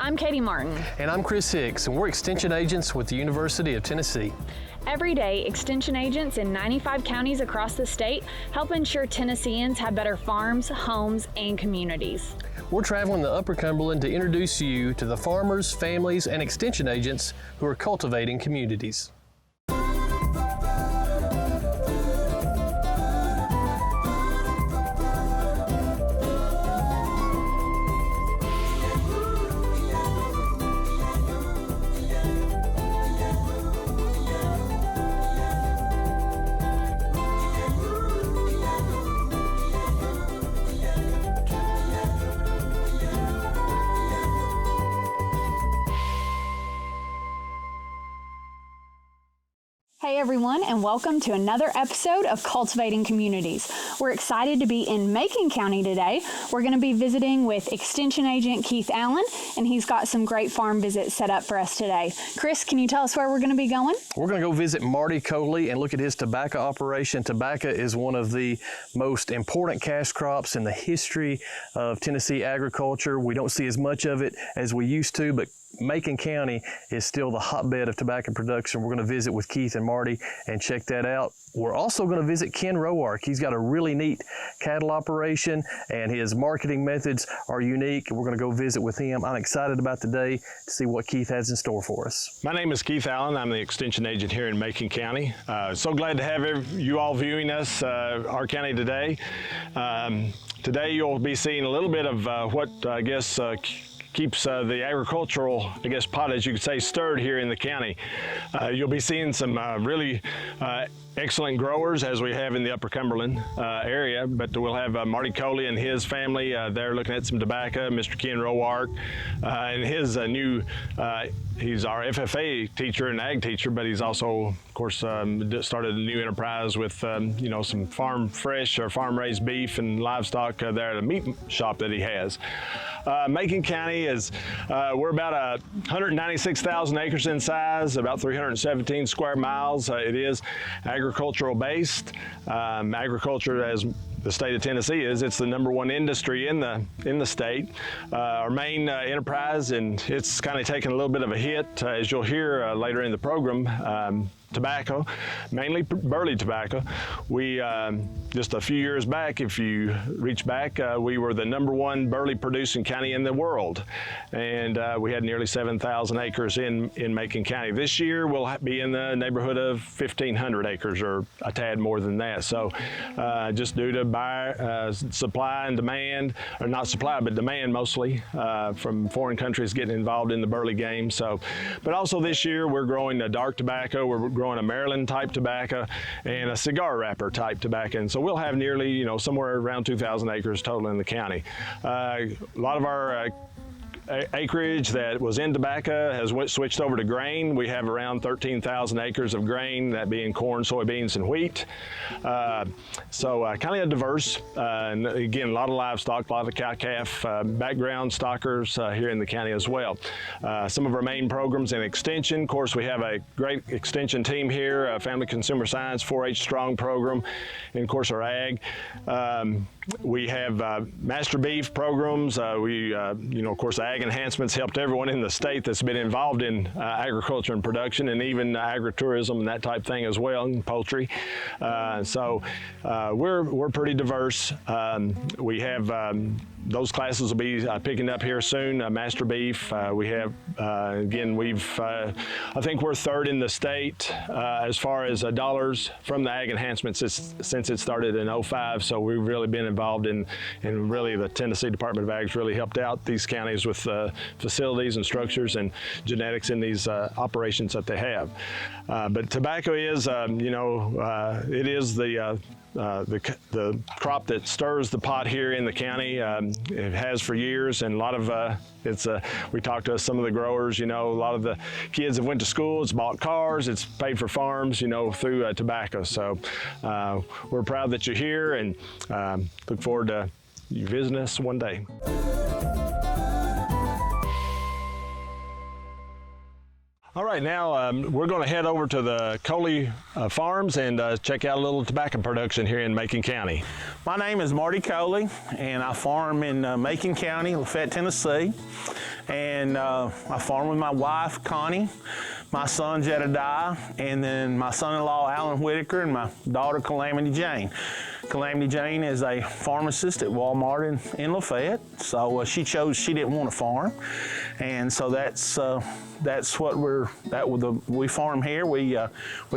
I'm Katie Martin. And I'm Chris Hicks, and we're Extension Agents with the University of Tennessee. Every day, Extension agents in 95 counties across the state help ensure Tennesseans have better farms, homes, and communities. We're traveling the Upper Cumberland to introduce you to the farmers, families, and Extension agents who are cultivating communities. Hey everyone, and welcome to another episode of Cultivating Communities. We're excited to be in Macon County today. We're going to be visiting with Extension Agent Keith Allen, and he's got some great farm visits set up for us today. Chris, can you tell us where we're going to be going? We're going to go visit MARTY COLEY and look at his tobacco operation. Tobacco is one of the most important cash crops in the history of Tennessee agriculture. We don't see as much of it as we used to, but Macon County is still the hotbed of tobacco production. We're going to visit with Keith and Marty and check that out. We're also going to visit Ken Roark. He's got a really neat cattle operation, and his marketing methods are unique. We're going to go visit with him. I'm excited about today to see what Keith has in store for us. My name is Keith Allen. I'm the Extension Agent here in Macon County. So glad to have you all viewing us, our county today. Today you'll be seeing a little bit of what I guess keeps the agricultural, pot, as you could say, stirred here in the county. You'll be seeing some really excellent growers, as we have in the Upper Cumberland area, but we'll have Marty COLEY and his family. They're looking at some tobacco. Mr. Ken Roark and his new, he's our FFA teacher and ag teacher, but he's also, of course, started a new enterprise with, some farm fresh or farm raised beef and livestock there at a meat shop that he has. Macon County is, we're about 196,000 acres in size, about 317 square miles. It is agricultural based. Agriculture, as the state of Tennessee is, it's the #1 industry in the state. Our main enterprise, and it's kind of taken a little bit of a hit, as you'll hear later in the program. Tobacco, mainly burley tobacco. We, just a few years back, if you reach back, we were the #1 burley producing county in the world. And we had nearly 7,000 acres in Macon County. This year, we'll be in the neighborhood of 1,500 acres or a tad more than that. So just due to supply and demand, or not supply, but demand mostly, from foreign countries getting involved in the burley game. So, but also this year, we're growing a dark tobacco. We're growing a Maryland type tobacco and a cigar wrapper type tobacco. And so we'll have nearly, somewhere around 2,000 acres total in the county. A lot of our acreage that was in tobacco has switched over to grain. We have around 13,000 acres of grain, that being corn, soybeans, and wheat. So kind of diverse, and again, a lot of livestock, a lot of cow-calf background stockers here in the county as well. Some of our main programs in Extension, of course, we have a great Extension team here, a Family Consumer Science 4-H Strong program, and of course our ag. We have master beef programs. Of course, ag enhancements helped everyone in the state that's been involved in agriculture and production, and even agritourism and that type thing as well, and poultry. So we're pretty diverse. We have those classes will be picking up here soon. Master beef. We have again. I think we're third in the state as far as dollars from the ag enhancements since it started in '05. So we've really been involved in really the Tennessee Department of Ag's really helped out these counties with facilities and structures and genetics in these operations that they have. But tobacco is, it is the crop that stirs the pot here in the county. It has for years, and a lot of we talked to some of the growers. A lot of the kids have went to school. It's bought cars. It's paid for farms. Through tobacco. So we're proud that you're here, and look forward to you visiting us one day. All right, now we're going to head over to the COLEY farms and check out a little tobacco production here in Macon County. My name is Marty COLEY, and I farm in Macon County, Lafayette, Tennessee. And I farm with my wife, Connie, my son, Jedediah, and then my son-in-law, Alan Whitaker, and my daughter, Calamity Jane. Calamity Jane is a pharmacist at Walmart in Lafayette, so she chose she didn't want to farm, and so that's what we farm here. We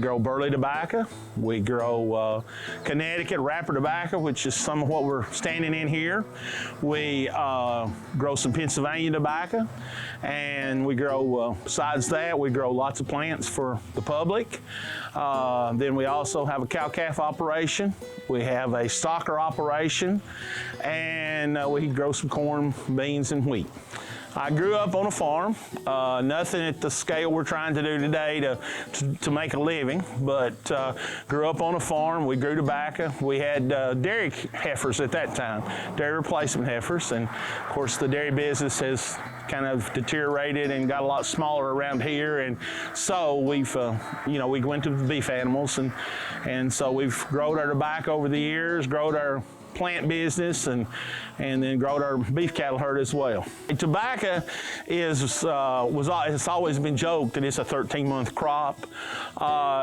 grow burley tobacco, we grow Connecticut wrapper tobacco, which is some of what we're standing in here. We grow some Pennsylvania tobacco, and we grow, besides that, we grow lots of plants for the public. Then we also have a cow-calf operation. We have a stocker operation, and we grow some corn, beans, and wheat. I grew up on a farm, nothing at the scale we're trying to do today to make a living, but grew up on a farm. We grew tobacco. We had dairy heifers at that time, dairy replacement heifers, and of course the dairy business has kind of deteriorated and got a lot smaller around here, and so we've, we went to the beef animals, and so we've grown our tobacco over the years, grown our plant business, and then growed our beef cattle herd as well. Tobacco it's always been joked that it's a 13-month crop.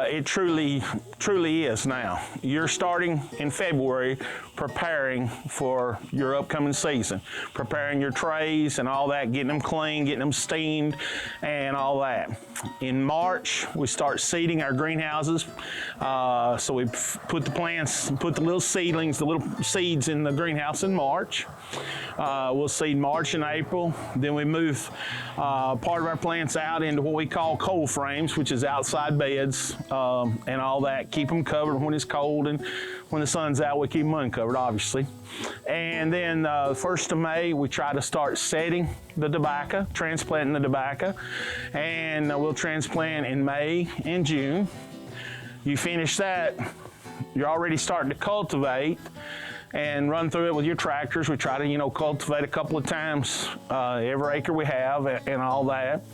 It truly is now. You're starting in February preparing for your upcoming season, preparing your trays and all that, getting them clean, getting them steamed, and all that. In March, we start seeding our greenhouses. So we put the plants, put the little seedlings, the little seeds in the greenhouse in March. We'll seed March and April. Then we move part of our plants out into what we call cold frames, which is outside beds and all that. Keep them covered when it's cold, and when the sun's out, we keep them uncovered, obviously. And then 1st of May, we try to start setting the tobacco, transplanting the tobacco, and we'll transplant in May and June. You finish that, you're already starting to cultivate and run through it with your tractors. We try to, cultivate a couple of times every acre we have and all that.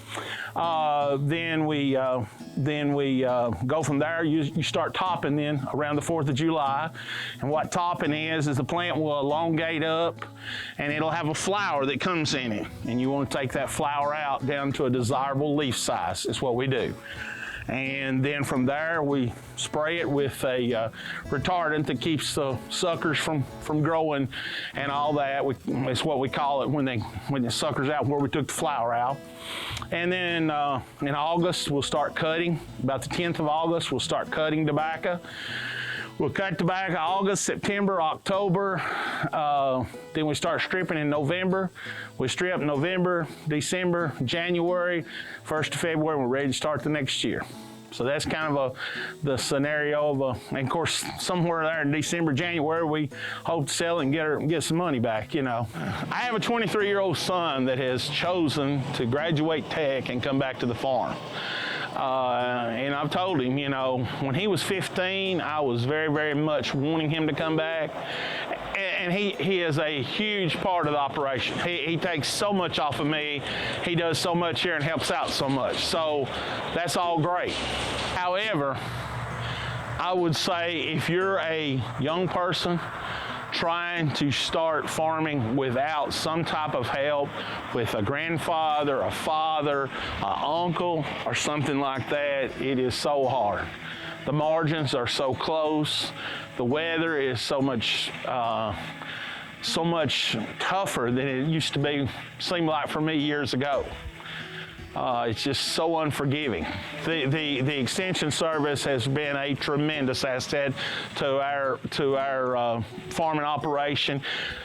Then we go from there. You start topping then around the 4th of July. And what topping is the plant will elongate up, and it'll have a flower that comes in it. And you want to take that flower out down to a desirable leaf size is what we do. And then from there, we spray it with a retardant that keeps the suckers from growing and all that. It's what we call it when the sucker's out, where we took the flower out. And then in August, we'll start cutting. About the 10th of August, we'll start cutting tobacco. We'll cut tobacco August, September, October. Then we start stripping in November. We strip November, December, January, 1st of February, and we're ready to start the next year. So that's kind of the scenario and of course, somewhere there in December, January, we hope to sell and get some money back, I have a 23-year-old son that has chosen to graduate tech and come back to the farm. And I've told him, when he was 15, I was very, very much wanting him to come back. And he is a huge part of the operation. He takes so much off of me. He does so much here and helps out so much. So that's all great. However, I would say if you're a young person trying to start farming without some type of help, with a grandfather, a father, an uncle, or something like that, it is so hard. The margins are so close. The weather is so much tougher than it used to be, seemed like for me years ago. It's just so unforgiving. The extension service has been a tremendous asset to our farming operation.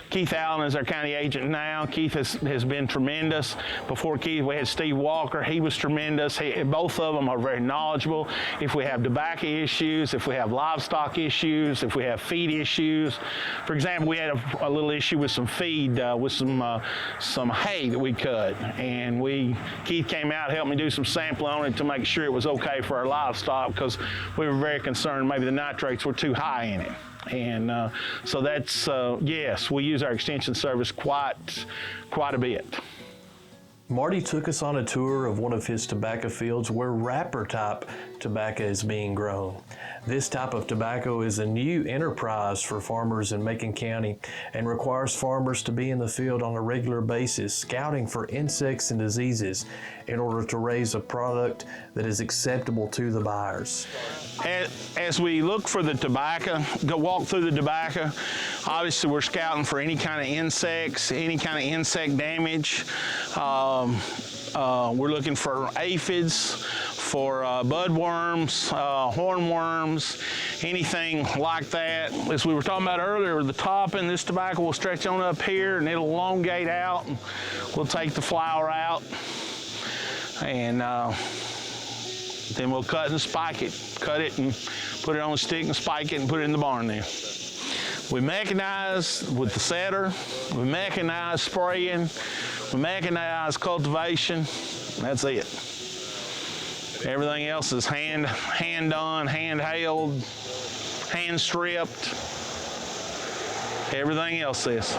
Keith Allen is our county agent now. Keith has been tremendous. Before Keith, we had Steve Walker. He was tremendous. Both of them are very knowledgeable. If we have tobacco issues, if we have livestock issues, if we have feed issues. For example, we had a little issue with some feed, with some hay that we cut. And Keith came out, helped me do some sampling on it to make sure it was okay for our livestock, because we were very concerned maybe the nitrates were too high in it. And so that's, yes, we use our extension service quite a bit. Marty took us on a tour of one of his tobacco fields where wrapper type tobacco is being grown. This type of tobacco is a new enterprise for farmers in Macon County and requires farmers to be in the field on a regular basis, scouting for insects and diseases in order to raise a product that is acceptable to the buyers. As we look for the tobacco, walk through the tobacco, obviously we're scouting for any kind of insects, any kind of insect damage. We're looking for aphids, for budworms, hornworms, anything like that. As we were talking about earlier, the top in this tobacco will stretch on up here and it'll elongate out. And we'll take the flower out and then we'll cut and spike it. Cut it and put it on a stick and spike it and put it in the barn there. We mechanize with the setter, we mechanize spraying, we mechanize cultivation. That's it. Everything else is hand done, hand held, hand stripped. Everything else is.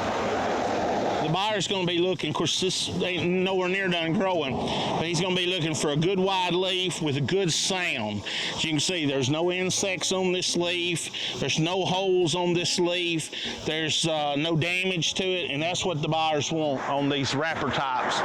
The buyer's going to be looking, of course this ain't nowhere near done growing, but he's going to be looking for a good wide leaf with a good sound. As you can see, there's no insects on this leaf, there's no holes on this leaf, there's no damage to it, and that's what the buyers want on these wrapper types.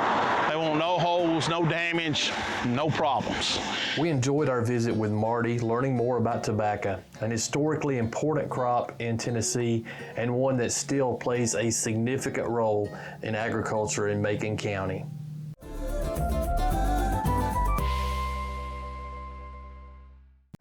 They want no holes, no damage, no problems. We enjoyed our visit with Marty, learning more about tobacco, an historically important crop in Tennessee and one that still plays a significant role in agriculture in Macon County.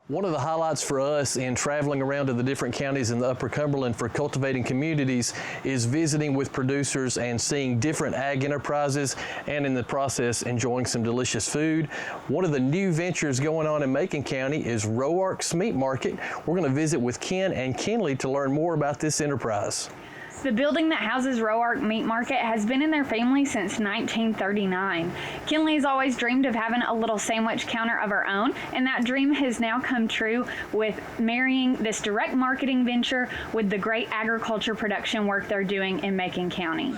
One of the highlights for us in traveling around to the different counties in the Upper Cumberland for cultivating communities is visiting with producers and seeing different ag enterprises and in the process enjoying some delicious food. One of the new ventures going on in Macon County is Roark's Meat Market. We're going to visit with Ken and KENLEY to learn more about this enterprise. The building that houses Roark Meat Market has been in their family since 1939. KENLEY's always dreamed of having a little sandwich counter of our own, and that dream has now come true with marrying this direct marketing venture with the great agriculture production work they're doing in Macon County.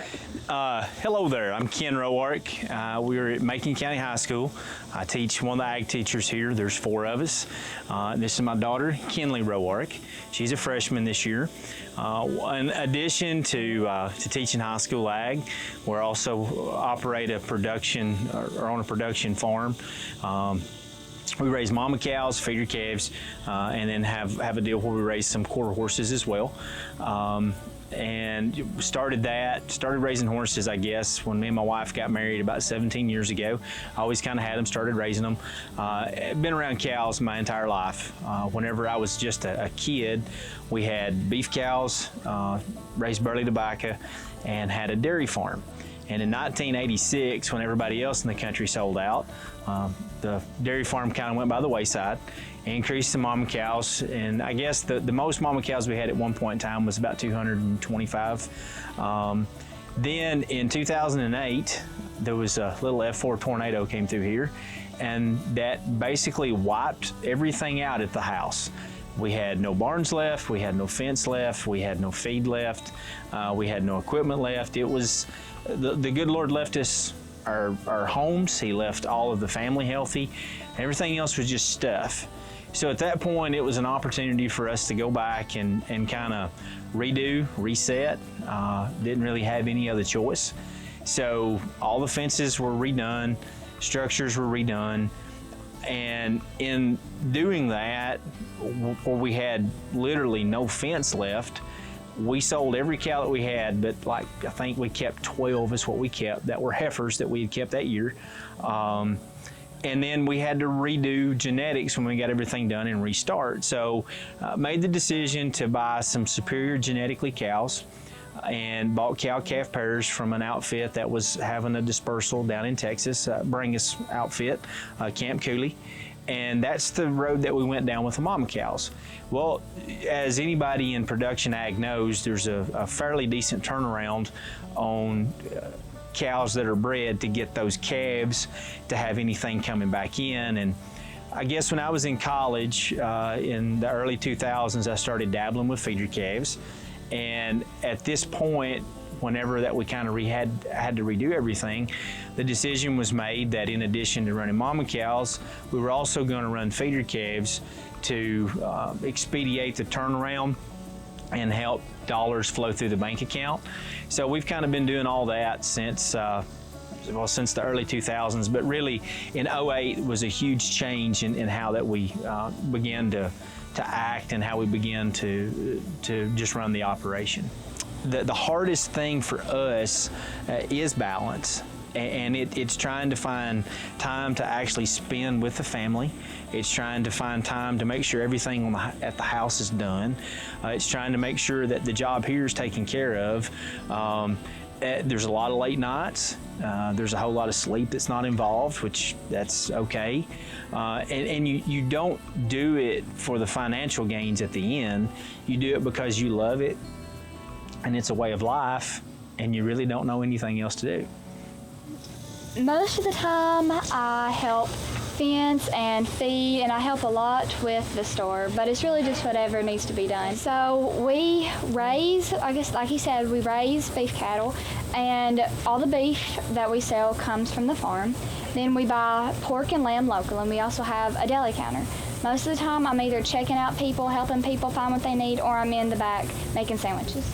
Hello there, I'm Ken Roark. We're at Macon County High School. I teach one of the ag teachers here. There's 4 of us. This is my daughter, KENLEY Roark. She's a freshman this year. In addition to teaching high school ag, we also operate a production, or on a production farm. We raise mama cows, feeder calves, and then have a deal where we raise some quarter horses as well. And started raising horses, I guess, when me and my wife got married about 17 years ago. I always kind of had them, started raising them. Been around cows my entire life. Whenever I was just a kid, we had beef cows, raised burley tobacco, and had a dairy farm. And in 1986, when everybody else in the country sold out, the dairy farm kind of went by the wayside. Increased the mama cows, and I guess the most mama cows we had at one point in time was about 225. Then in 2008, there was a little F4 tornado came through here, and that basically wiped everything out at the house. We had no barns left, we had no fence left, we had no feed left, we had no equipment left. It was, the good Lord left us our homes, He left all of the family healthy, everything else was just stuff. So at that point, it was an opportunity for us to go back and kind of redo, reset. Didn't really have any other choice. So all the fences were redone, structures were redone, and in doing that, where we had literally no fence left, we sold every cow that we had, but like I think we kept 12 is what we kept that were heifers that we had kept that year. And then we had to redo genetics when we got everything done and restart. So made the decision to buy some superior genetically cows and bought cow-calf pairs from an outfit that was having a dispersal down in Texas, Bringus outfit, Camp COLEY. And that's the road that we went down with the mama cows. Well, as anybody in production ag knows, there's a fairly decent turnaround on cows that are bred to get those calves to have anything coming back in. And I guess when I was in college in the early 2000s, I started dabbling with feeder calves. And at this point, whenever that we kind of had to redo everything, the decision was made that in addition to running mama cows, we were also going to run feeder calves to expedite the turnaround and help dollars flow through the bank account. So we've kind of been doing all that since the early 2000s, but really in 08 was a huge change in how that we began to act and how we began to just run the operation. The hardest thing for us is balance. And it's trying to find time to actually spend with the family. It's trying to find time to make sure everything at the house is done. It's trying to make sure that the job here is taken care of. There's a lot of late nights. There's a whole lot of sleep that's not involved, which that's okay. And you don't do it for the financial gains at the end. You do it because you love it, and it's a way of life, and you really don't know anything else to do. Most of the time I help fence and feed, and I help a lot with the store, but it's really just whatever needs to be done. So we raise, I guess like he said, we raise beef cattle, and all the beef that we sell comes from the farm. Then we buy pork and lamb local, and we also have a deli counter. Most of the time I'm either checking out people, helping people find what they need, or I'm in the back making sandwiches.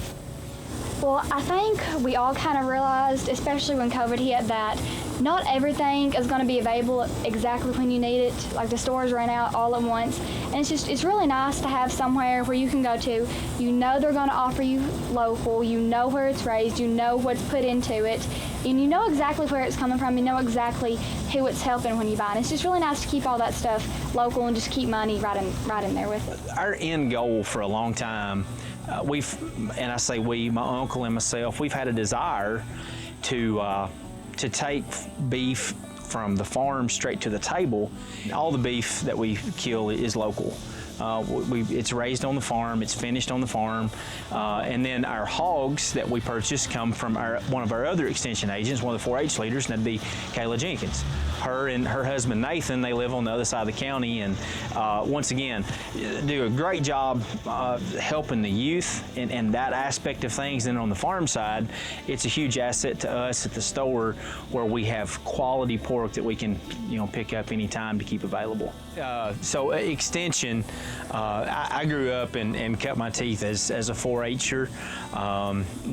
Well, I think we all kind of realized, especially when COVID hit, that not everything is going to be available exactly when you need it. Like the stores ran out all at once. And it's really nice to have somewhere where you can go to. You know they're going to offer you local. You know where it's raised. You know what's put into it. And you know exactly where it's coming from. You know exactly who it's helping when you buy it. It's just really nice to keep all that stuff local and just keep money right in there with it. Our end goal for a long time, and I say we, my uncle and myself, we've had a desire to take beef from the farm straight to the table. All the beef that we kill is local. It's raised on the farm, it's finished on the farm, and then our hogs that we purchase come from one of our other extension agents, one of the 4-H leaders, and that'd be Kayla Jenkins. Her and her husband Nathan, they live on the other side of the county, and once again, do a great job helping the youth and that aspect of things. And on the farm side, it's a huge asset to us at the store, where we have quality pork that we can pick up anytime to keep available. So extension, I grew up and cut my teeth as a 4-H'er,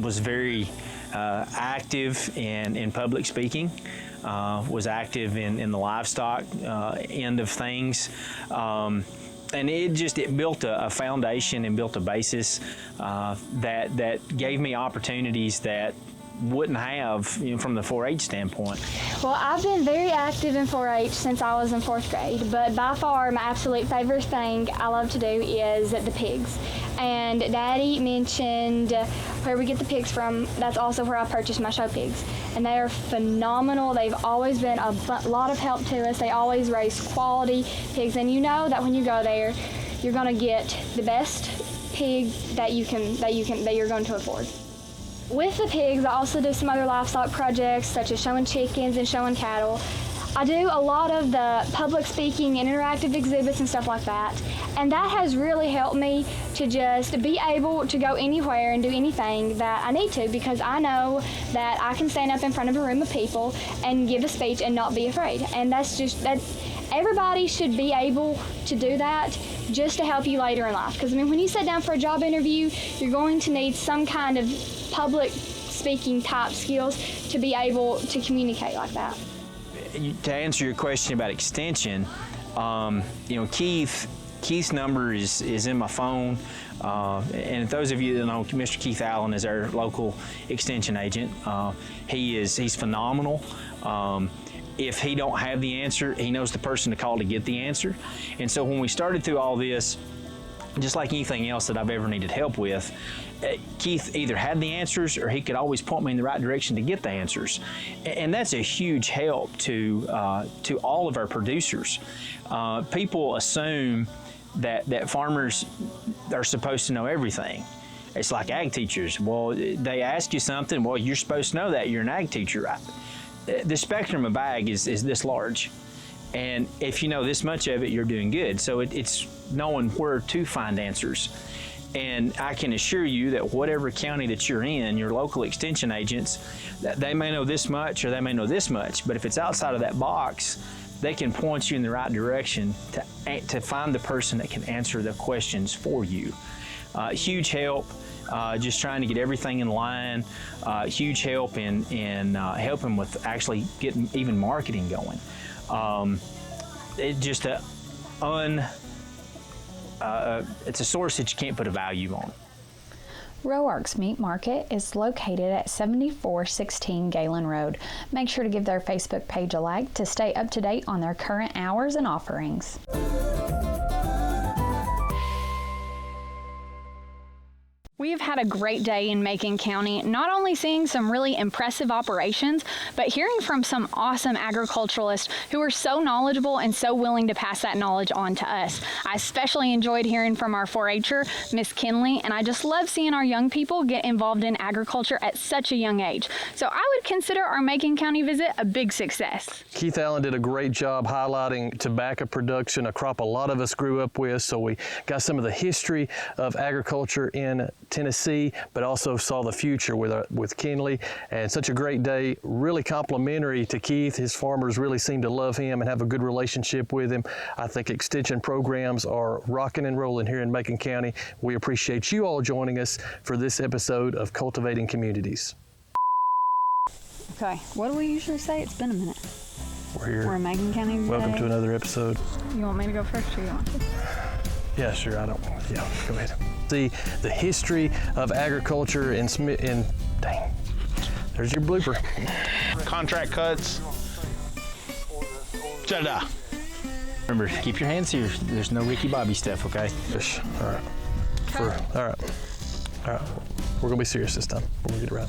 was very active in public speaking. Was active in the livestock end of things. And it built a foundation and built a basis that gave me opportunities that wouldn't have from the 4-H standpoint. Well, I've been very active in 4-H since I was in 4th grade, but by far my absolute favorite thing I love to do is the pigs. And Daddy mentioned where we get the pigs from. That's also where I purchased my show pigs. And they are phenomenal. They've always been a lot of help to us. They always raise quality pigs, and you know that when you go there, you're going to get the best pig that you're going to afford. With the pigs, I also do some other livestock projects, such as showing chickens and showing cattle. I do a lot of the public speaking and interactive exhibits and stuff like that. And that has really helped me to just be able to go anywhere and do anything that I need to, because I know that I can stand up in front of a room of people and give a speech and not be afraid. And that's everybody should be able to do that just to help you later in life. Because when you sit down for a job interview, you're going to need some kind of public speaking type skills to be able to communicate like that. To answer your question about extension, Keith's number is in my phone, and those of you that know Mr. Keith Allen is our local extension agent. He's phenomenal. If he don't have the answer, he knows the person to call to get the answer. And so when we started through all this, just like anything else that I've ever needed help with, Keith either had the answers or he could always point me in the right direction to get the answers. And that's a huge help to all of our producers. People assume that farmers are supposed to know everything. It's like ag teachers. Well, they ask you something, well, you're supposed to know that. You're an ag teacher, right? The spectrum of ag is this large. And if you know this much of it, you're doing good. So it's knowing where to find answers. And I can assure you that whatever county that you're in, your local extension agents, that they may know this much or they may know this much, but if it's outside of that box, they can point you in the right direction to find the person that can answer the questions for you. Huge help, just trying to get everything in line. Huge help in helping with actually getting even marketing going. It's just it's a source that you can't put a value on. Roark's Meat Market is located at 7416 Galen Road. Make sure to give their Facebook page a like to stay up to date on their current hours and offerings. We have had a great day in Macon County, not only seeing some really impressive operations, but hearing from some awesome agriculturalists who are so knowledgeable and so willing to pass that knowledge on to us. I especially enjoyed hearing from our 4-H'er, Miss KENLEY, and I just love seeing our young people get involved in agriculture at such a young age. So I would consider our Macon County visit a big success. Keith Allen did a great job highlighting tobacco production, a crop a lot of us grew up with, so we got some of the history of agriculture in Tennessee, but also saw the future with KENLEY. And such a great day, really complimentary to Keith. His farmers really seem to love him and have a good relationship with him. I think extension programs are rocking and rolling here in Macon County. We appreciate you all joining us for this episode of Cultivating Communities. Okay, what do we usually say? It's been a minute. We're here. We're in Macon County today. Welcome to another episode. You want me to go first or you want to? Yeah, sure. Yeah, go ahead. The history of agriculture in dang, there's your blooper. Contract cuts. Jada. Remember, keep your hands here. There's no Ricky Bobby stuff, okay? All right. All right. We're gonna be serious this time. We're gonna get it right.